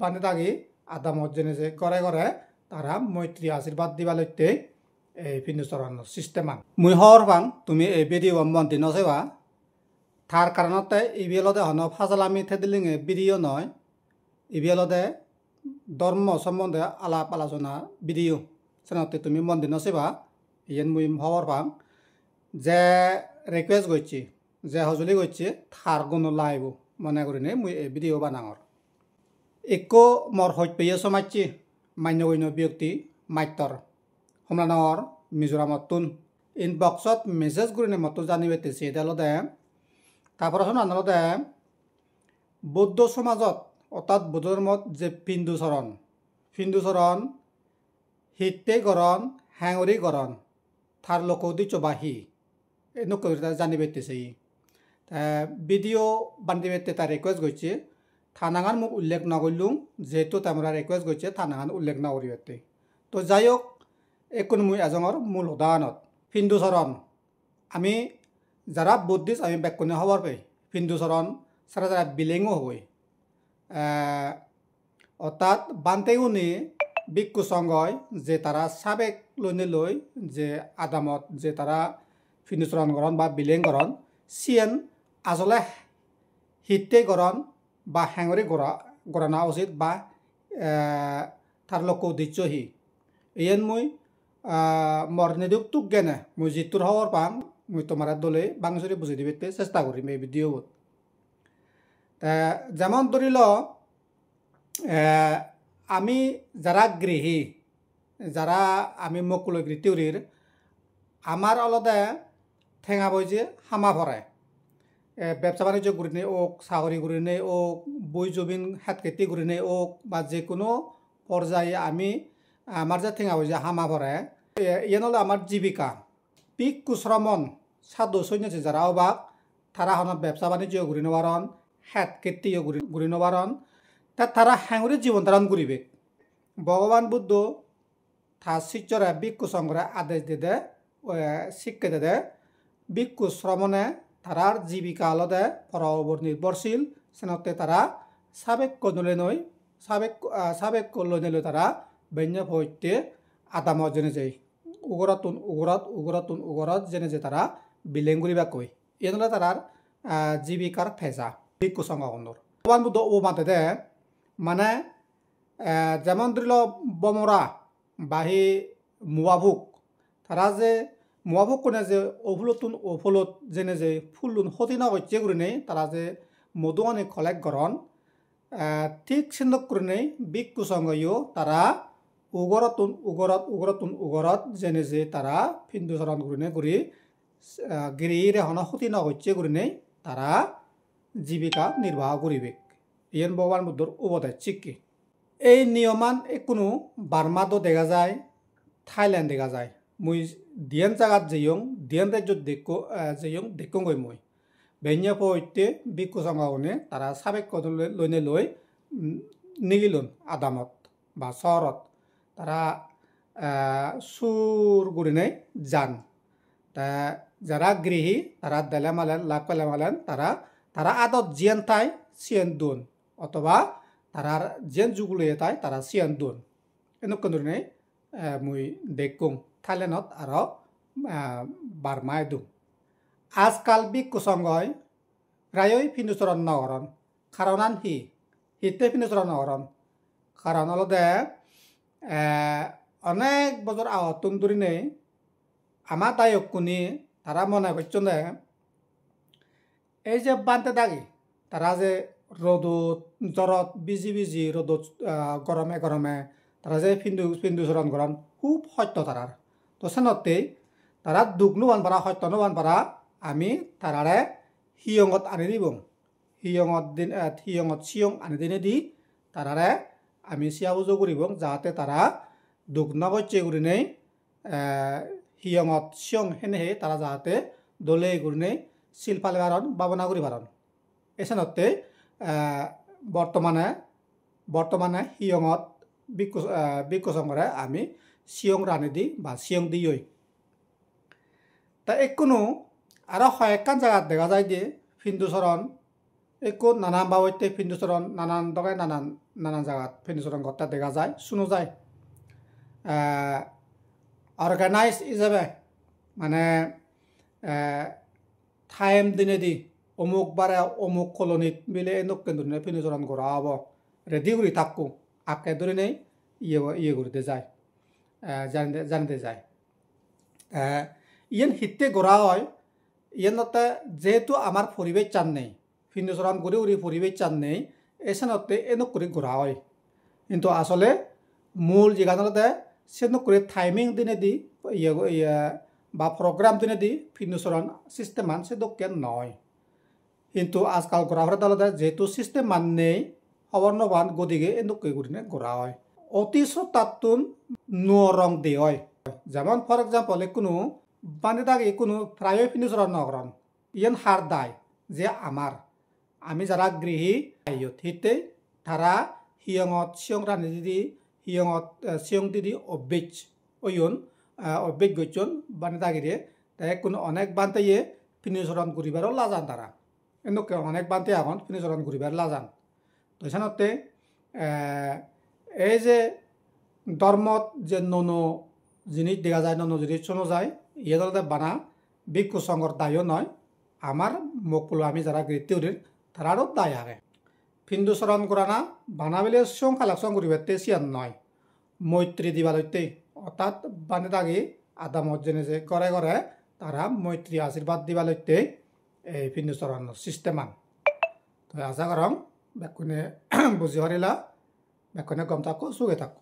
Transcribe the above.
বান্ধে থাকি আদামত জেনে যে ঘরে ঘরে তারা মৈত্রী আশীর্বাদ দিবা লইতে এই ফিন্দুচরণ সিস্টেম মুই হর পাং তুমি এই ভিডিও মন্ত্রী নসেবা তার কারণতে ইবিএলতে হন ফাজলামি থেদিলিং ভিডিও নয় ইবিএলতে ধর্ম সম্বন্ধে আলাপ আলোচনা ভিডিও সেনাতে তুমি মন্দির নসেবা ইয়েন মুই হর পাং যে রিকুয়েস্ট করছি যে হজুলি করছি থার গুণ লাইব মনে করি মুই এই ভিডিও বানাঙর একো মর হইপেয়ে সমাজছি মান্য ব্যক্তি মাইতর হমলানর মিজোরামতুন ইনবক্সত মেসেজ করে মতো জানিবে তেছি এদালতে তারপর আনলতে বৌদ্ধ সমাজত অর্থাৎ বৌদ্ধ ধর্মত যে ফিন্দুচরণ হিতে গরণ হ্যাঙরি গরণ থার লোক দিচ্ছ বাহি নক জানিবে তেছি ভিডিও বান্ধিবে তার রিকুয়েস্ট করছে থানাগান মোক উল্লেখ নকরলুম যেহেতু তারা রিকুয়েস্ট করছে থানাগান উল্লেখ নকরিবে তো যাই হোক এখন মুই এজনের মূল উদাহরণত ফিন্দুচরণ আমি যারা বুদ্ধিস্ট আমি ব্যাকুণে হবার পাই ফিন্দুচরণ সারা যারা বিলেঙও হই অর্থাৎ বান্তেও নি ভিক্ষু সংঘয় যে তারা সাবেক লই যে আদামত যে তারা ফিন্দুচরণ গরণ বা বিলেং গরণ সিয়েন আসলে হিতে গরণ বা হ্যাঙরি গড়ানা উচিত বা তার লোক দিচ্ছহি ইয়েন মুই মর নিদুক তুক গেনে মুই জিতুর হওয়ার পাং মুই তোমার দলে বাংসরি বুঝি দিবে চেষ্টা করিম এই ভিডিও যেমন ধরিল আমি যারা গৃহী যারা আমি মকুলগৃহ তিউরির আমার আলাদা ঠেঙা বই যে হামা ভরায় ব্যবসা বাণিজ্য করি নেই ওক চাকরি করি নেই ওক বই জবিন হাত খেতি করি নেই ওক বা যে কোনো পর্যায়ে আমি আমার যে ঠেঙা বই যে হামা ভরায় ইয়েন হলো আমার জীবিকা পিক কুশ্রমণ সাধু সৈন্যসী যারা অবাক তারা হন ব্যবসা বাণিজ্য করি নবারণ হাত খেতিও করি নবারণ তারা হ্যাঙুরি জীবন ধারণ করিবে ভগবান বুদ্ধ তার শিষ্যরা ভিক্ষু সংঘরা আদেশ দিয়ে শিক্ষা দিয়ে ভিক্ষু শ্রমণে তারার জীবিকা আলাদা পর নির্ভরশীল সেনতে তারা সাবেক কদলে নই সাবেক কল্যাণে লই তারা বন্য হইতে আদামত জেনে যায় উগরত জেনে যে তারা বিলেঙ্গুরিবা কই এনলে তারার জীবিকার ফেজা ভিক্ষু সংঘ ভগবান বুদ্ধ ও মাতে দে মানে যেমন ধরিল বমরা বাহি মুয়াভুক তারা যে মুয়াভুক কোনে যে ওফলত যেনে যে ফুলুন হতিনা হচ্ছে করে নেই তারা যে মধুয়ানি কলেক গরণ ঠিক সিন্ধক করে নেই ভিক্ষু সংঘও তারা উগরত যেনে যে তারা ফিন্দুচরণ করে করি গিরিরে হন হতিনা হচ্ছে করে নেই তারা জীবিকা নির্বাহ করিবে ইয়েন ভগবান বুদ্ধর উপদেশ চিকি এই নিয়মান কোনো বার্মাতো দেখা যায় থাইল্যান্ড দেখা যায় মুই দিয়ান জাগাত যেয়ং দিয়ান রাজ্যত দেখো গই মুই বেন্য পইতে ভিক্ষু সংঘনে তারা সাবেক কদল লইনে লই নিগিলুন আদামত বা চহরত তারা সুর গুড়িনে যান তা যারা গৃহী তারা দেলে মালেন লাভ পেলে মালেন তারা আদত জিয়ান তাই সিয়ান দুন অথবা তারার যেন যুগুলিয়ে তাই তারা সিয়ান দুন এনেকুৱা ধৰণে মুই দেখুং থাইলেণ্ডত আৰু বাৰ্মাই দুং আজকাল ভিক্ষু সংঘই প্ৰায়ই ফিন্দুচৰণ নগৰণ কাৰণ হিতে ফিন্দুচৰণ নগৰণ কাৰণ অলপতে অনেক বছর আহতুন ধরিনে আমার দায়ক কুনি তারা মনে করছেন এই যে বানতে দাগি তারা যে রোদত জ্বরত বিজি রোদত গরমে তারা যে ফিন্দুচরণ করেন খুব সত্য তারার তো সেনতেই তারা দুখ নোবান পারা সত্য নোবান পারা আমি তারারে হিয়ঙত আনি দিব হিয়ঙত চিয়ং আনি দিনে দি তারারে আমি চিয়া উজো করিব যাতে তারা দুখ নবচ্ছে করে নেই হিয়ঙত চিয়ং সেনেহে তারা যাতে দলে করে নেই শিলপালে বারণ বাবনা করি বারণ এসেনতে বর্তমানে হিয়ঙত ভিক্ষু সংঘরে আমি চিয়ং রানি দি বা চিয়ং দিই তা কোনো আরো কয়েকখান জায়গা দেখা যায় যে ফিন্দুচরণ একো নানান বাবৈতে ফিন্দুচরণ নানান দগায় নানান জায়গাত ফিন্দুচরণ ঘরটা দেখা যায় শুনো যায় অর্গানাইজ হিসাবে মানে টাইম দিনে দি অমুক বারে অমুক কলোনিত মিলে এনুক কেন্দ্র ফিন্দুচরণ করা হব রেডি করে থাকো আঁকে ধরে নেই ইয়ে করতে যায় জানতে যায় ইয়ান হিতে গড়া হয় ইয়ানতে যেহেতু আমার পরিবেশ চান নেই ফিন্দুচরণ করে উড়ি পরিবেশ চান নেই এসানতে এনুক করে গড়া হয় কিন্তু আসলে মূল যেখানে সেনুক করে টাইমিং দিনে দি ইয়ে বা প্রোগ্রাম দিনে দি ফিন্দুচরণ সিস্টেম মান সে দোকেন নয় কিন্তু আজকাল গড়া হওয়ার আলাদা যেহেতু সিস্টেম মান নেই খবর নবান গদিকে এনুক করে গড়া হয় অতি সত্তাতুন নুয় রং দিয়ে হয় যেমন ফর এক্সাম্পল কোনো বান্ধে থাকে কোনো প্রায় ফিন্দুচরণ নগরণ ইয়ান হার দায় যে আমি যারা গৃহী হিতে তারা হিয়ঙত সিয়ং রানি দিদি হিয়ঙত সিয়ং দিদি অভ্যেজ ওয়ন অভ্যেজ গজন বান্ধে থাকিরে তাই কোনো অনেক বান্ধে ফিন্দুচরণ করিবারও লাজান তারা এনেকে অনেক বান্ধে এখন ফিন্দুচরণ করিবার লাজান তো এখানতে এই যে ধর্মত যে ননো জিনিস দেখা যায় ননো জিনিস শোনা যায় ইয়ে ধরনের বানা ভিক্ষু সংঘর দায়ও নয় আমার মকুলো আমি যারা গৃহীর তারারও দায় আগে ফিন্দুচরণ করা না বানাবিলে সং কালেকশন করিবে সিয়ান নয় মৈত্রী দিবালইতে অর্থাৎ বানে থাকি আদামত জেনে যে ঘরে ঘরে তারা মৈত্রী আশীর্বাদ দিবালইতে এই ফিন্দুচরণ সিস্টেমান তো আশা করম বেকুনে বুঝি হরিলা বেকুনে গম থাকো সুখে থাকো